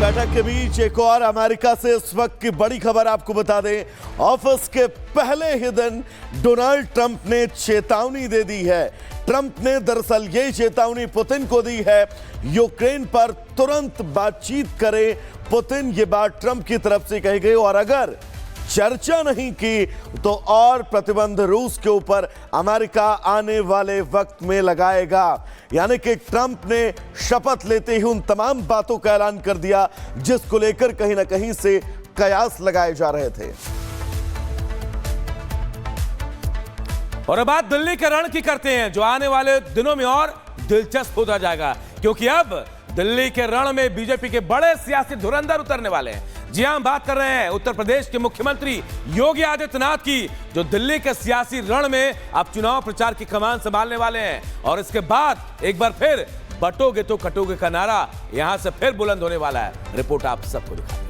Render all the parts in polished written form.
बैठक के बीच एक और अमेरिका से इस वक्त की बड़ी खबर आपको बता दें। ऑफिस के पहले ही दिन डोनाल्ड ट्रंप ने चेतावनी दे दी है। ट्रंप ने दरअसल ये चेतावनी पुतिन को दी है, यूक्रेन पर तुरंत बातचीत करें। पुतिन, ये बात ट्रंप की तरफ से कही गई और अगर चर्चा नहीं की तो और प्रतिबंध रूस के ऊपर अमेरिका आने वाले वक्त में लगाएगा। यानी कि ट्रंप ने शपथ लेते ही उन तमाम बातों का ऐलान कर दिया जिसको लेकर कहीं ना कहीं से कयास लगाए जा रहे थे। और अब बात दिल्ली के रण की करते हैं, जो आने वाले दिनों में और दिलचस्प होता जाएगा, क्योंकि अब दिल्ली के रण में बीजेपी के बड़े सियासी धुरंधर उतरने वाले हैं। जी हां, हम बात कर रहे हैं उत्तर प्रदेश के मुख्यमंत्री योगी आदित्यनाथ की, जो दिल्ली के सियासी रण में अब चुनाव प्रचार की कमान संभालने वाले हैं। और इसके बाद एक बार फिर बटोगे तो कटोगे का नारा यहां से फिर बुलंद होने वाला है। रिपोर्ट आप सबको दिखाते हैं।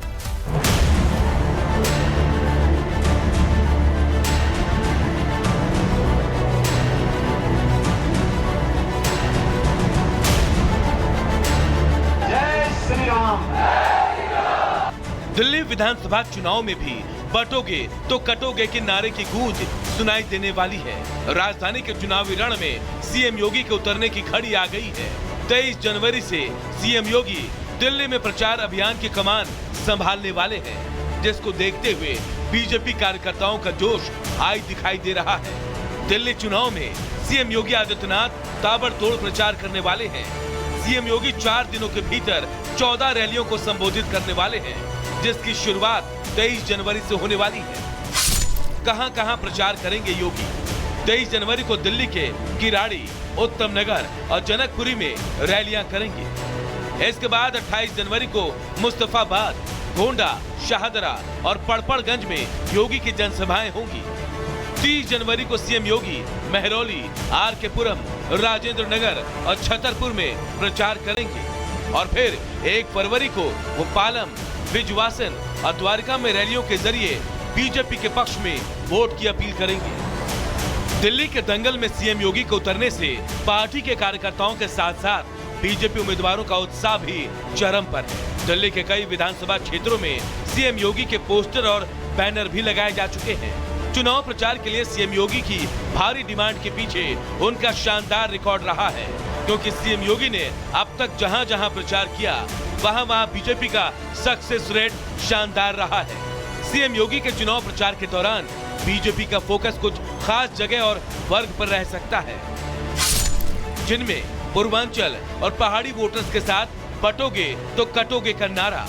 दिल्ली विधानसभा चुनाव में भी बटोगे तो कटोगे के नारे की गूंज सुनाई देने वाली है। राजधानी के चुनावी रण में सीएम योगी के उतरने की घड़ी आ गई है। 23 जनवरी से सीएम योगी दिल्ली में प्रचार अभियान की कमान संभालने वाले हैं, जिसको देखते हुए बीजेपी कार्यकर्ताओं का जोश आज दिखाई दे रहा है। दिल्ली चुनाव में सीएम योगी आदित्यनाथ ताबड़तोड़ प्रचार करने वाले हैं। सीएम योगी 4 दिनों के भीतर 14 रैलियों को संबोधित करने वाले हैं, जिसकी शुरुआत 23 जनवरी से होने वाली है। कहां-कहां प्रचार करेंगे योगी? 23 जनवरी को दिल्ली के किराड़ी, उत्तम नगर और जनकपुरी में रैलियां करेंगे। इसके बाद 28 जनवरी को मुस्तफाबाद, गोंडा, शाहदरा और पड़पड़गंज में योगी की जनसभाएं होंगी। 30 जनवरी को सीएम योगी महरौली, आर के पुरम, राजेंद्र नगर और छतरपुर में प्रचार करेंगे। और फिर 1 फरवरी को वो पालम, बिजवासन और द्वारका में रैलियों के जरिए बीजेपी के पक्ष में वोट की अपील करेंगे। दिल्ली के दंगल में सीएम योगी को उतरने से पार्टी के कार्यकर्ताओं के साथ साथ बीजेपी उम्मीदवारों का उत्साह भी चरम पर है। दिल्ली के कई विधानसभा क्षेत्रों में सीएम योगी के पोस्टर और बैनर भी लगाए जा चुके हैं। चुनाव प्रचार के लिए सीएम योगी की भारी डिमांड के पीछे उनका शानदार रिकॉर्ड रहा है, क्योंकि सीएम योगी ने अब तक जहां जहां प्रचार किया वहां बीजेपी का सक्सेस रेट शानदार रहा है। सीएम योगी के चुनाव प्रचार के दौरान बीजेपी का फोकस कुछ खास जगह और वर्ग पर रह सकता है, जिनमें पूर्वांचल और पहाड़ी वोटर्स के साथ बटोगे तो कटोगे का नारा,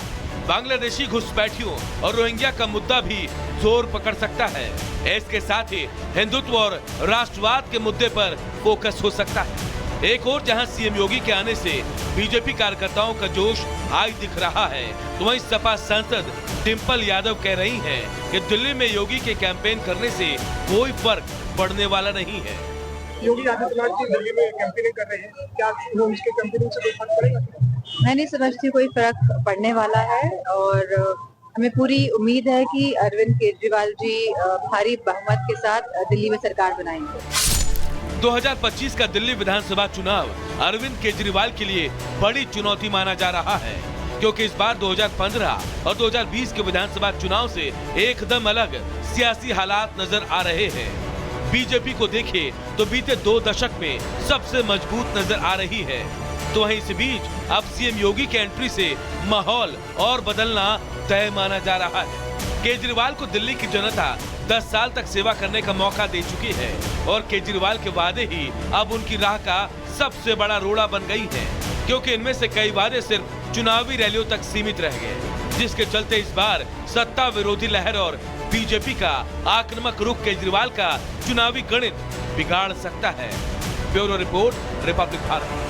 बांग्लादेशी घुसपैठियों और रोहिंग्या का मुद्दा भी जोर पकड़ सकता है। इसके साथ ही हिंदुत्व और राष्ट्रवाद के मुद्दे पर फोकस हो सकता है। एक और जहां सीएम योगी के आने से बीजेपी कार्यकर्ताओं का जोश आज दिख रहा है, तो वहीं सपा सांसद डिंपल यादव कह रही हैं कि दिल्ली में योगी के कैंपेन करने से कोई फर्क पड़ने वाला नहीं है। योगी आदित्यनाथ जी दिल्ली में कैंपेनिंग कर रहे हैं, क्या उनके कैंपेनिंग से कोई फर्क पड़ेगा? मैं नहीं समझती कोई फर्क पड़ने वाला है और हमें पूरी उम्मीद है कि अरविंद केजरीवाल जी भारी बहुमत के साथ दिल्ली में सरकार बनाएंगे। 2025 का दिल्ली विधानसभा चुनाव अरविंद केजरीवाल के लिए बड़ी चुनौती माना जा रहा है, क्योंकि इस बार 2015 और 2020 के विधानसभा चुनाव से एकदम अलग सियासी हालात नजर आ रहे हैं। बीजेपी को देखे तो बीते 2 दशक में सबसे मजबूत नजर आ रही है, तो वहीं इस बीच अब सीएम योगी के एंट्री से माहौल और बदलना तय माना जा रहा है। केजरीवाल को दिल्ली की जनता 10 साल तक सेवा करने का मौका दे चुकी है और केजरीवाल के वादे ही अब उनकी राह का सबसे बड़ा रोड़ा बन गई है, क्योंकि इनमें से कई वादे सिर्फ चुनावी रैलियों तक सीमित रह गए, जिसके चलते इस बार सत्ता विरोधी लहर और बीजेपी का आक्रामक रुख केजरीवाल का चुनावी गणित बिगाड़ सकता है। Bureau report, Republic Bharat.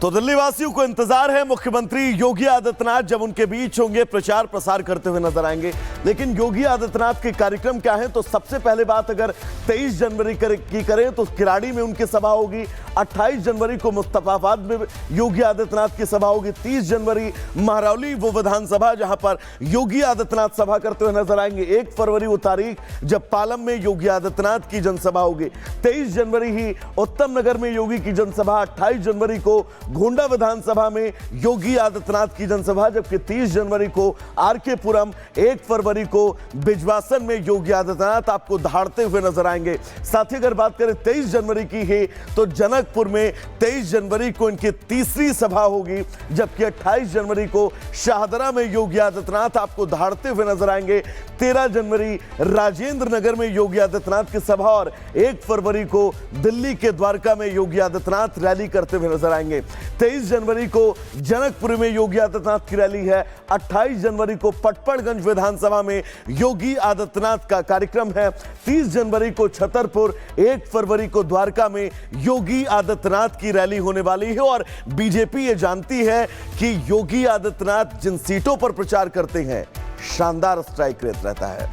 तो दिल्ली वासियों को इंतजार है, मुख्यमंत्री योगी आदित्यनाथ जब उनके बीच होंगे प्रचार प्रसार करते हुए नजर आएंगे। लेकिन योगी आदित्यनाथ के कार्यक्रम क्या हैं, तो सबसे पहले बात अगर 23 जनवरी की करें तो किराड़ी में उनकी सभा होगी। 28 जनवरी को मुस्तफाबाद में योगी आदित्यनाथ की सभा होगी। 30 जनवरी महरौली वो विधानसभा जहां पर योगी आदित्यनाथ सभा करते हुए नजर आएंगे। 1 फरवरी वो तारीख जब पालम में योगी आदित्यनाथ की जनसभा होगी। 23 जनवरी ही उत्तम नगर में योगी की जनसभा। 28 जनवरी को गोंडा विधानसभा में योगी आदित्यनाथ की जनसभा, जबकि 30 जनवरी को आरके पुरम, 1 फरवरी को बिजवासन में योगी आदित्यनाथ आपको दहाड़ते हुए नजर आएंगे। साथ ही अगर बात करें 23 जनवरी की है तो जनकपुर में 23 जनवरी को इनकी तीसरी सभा होगी, जबकि 28 जनवरी को शाहदरा में योगी आदित्यनाथ आपको दहाड़ते हुए नजर आएंगे। 13 जनवरी राजेंद्र नगर में योगी आदित्यनाथ की सभा और 1 फरवरी को दिल्ली के द्वारका में योगी आदित्यनाथ रैली करते हुए नजर आएंगे। 23 जनवरी को जनकपुर में योगी आदित्यनाथ की रैली है। 28 जनवरी को पटपड़गंज विधानसभा में योगी आदित्यनाथ का कार्यक्रम है। 30 जनवरी को छतरपुर, 1 फरवरी को द्वारका में योगी आदित्यनाथ की रैली होने वाली है। और बीजेपी ये जानती है कि योगी आदित्यनाथ जिन सीटों पर प्रचार करते हैं शानदार स्ट्राइक रेट रहता है।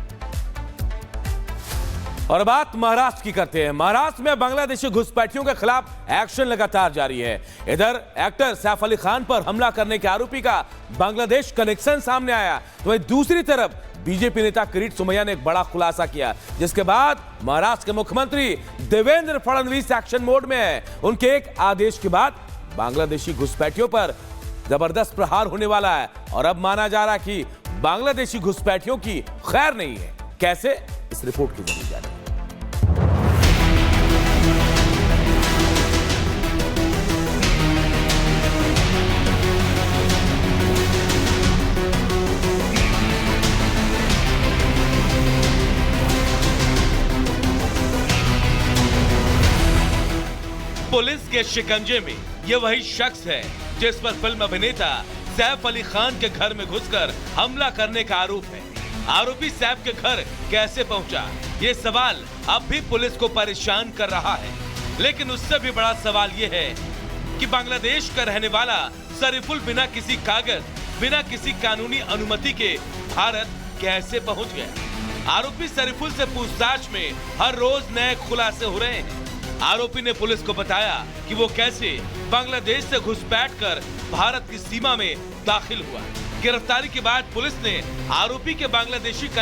और बात महाराष्ट्र की करते हैं। महाराष्ट्र में बांग्लादेशी घुसपैठियों के खिलाफ एक्शन लगातार जारी है। इधर एक्टर सैफ अली खान पर हमला करने के आरोपी का बांग्लादेश कनेक्शन सामने आया, तो वहीं दूसरी तरफ बीजेपी नेता किरीट सोमैया ने एक बड़ा खुलासा किया, जिसके बाद महाराष्ट्र के मुख्यमंत्री देवेंद्र फडणवीस एक्शन मोड में है। उनके एक आदेश के बाद बांग्लादेशी घुसपैठियों पर जबरदस्त प्रहार होने वाला है और अब माना जा रहा है कि बांग्लादेशी घुसपैठियों की खैर नहीं है। कैसे, इस रिपोर्ट के जरिए जानें। पुलिस के शिकंजे में ये वही शख्स है जिस पर फिल्म अभिनेता सैफ अली खान के घर में घुसकर हमला करने का आरोप है। आरोपी सैफ के घर कैसे पहुंचा, ये सवाल अब भी पुलिस को परेशान कर रहा है। लेकिन उससे भी बड़ा सवाल ये है कि बांग्लादेश का रहने वाला शरीफुल बिना किसी कागज, बिना किसी कानूनी अनुमति के भारत कैसे पहुंच गया। आरोपी शरीफुल से पूछताछ में हर रोज नए खुलासे हो रहे हैं। आरोपी ने पुलिस को बताया कि वो कैसे बांग्लादेश से घुसपैठ कर भारत की सीमा में दाखिल हुआ। गिरफ्तारी के बाद पुलिस ने आरोपी के बांग्लादेशी कनेक्शन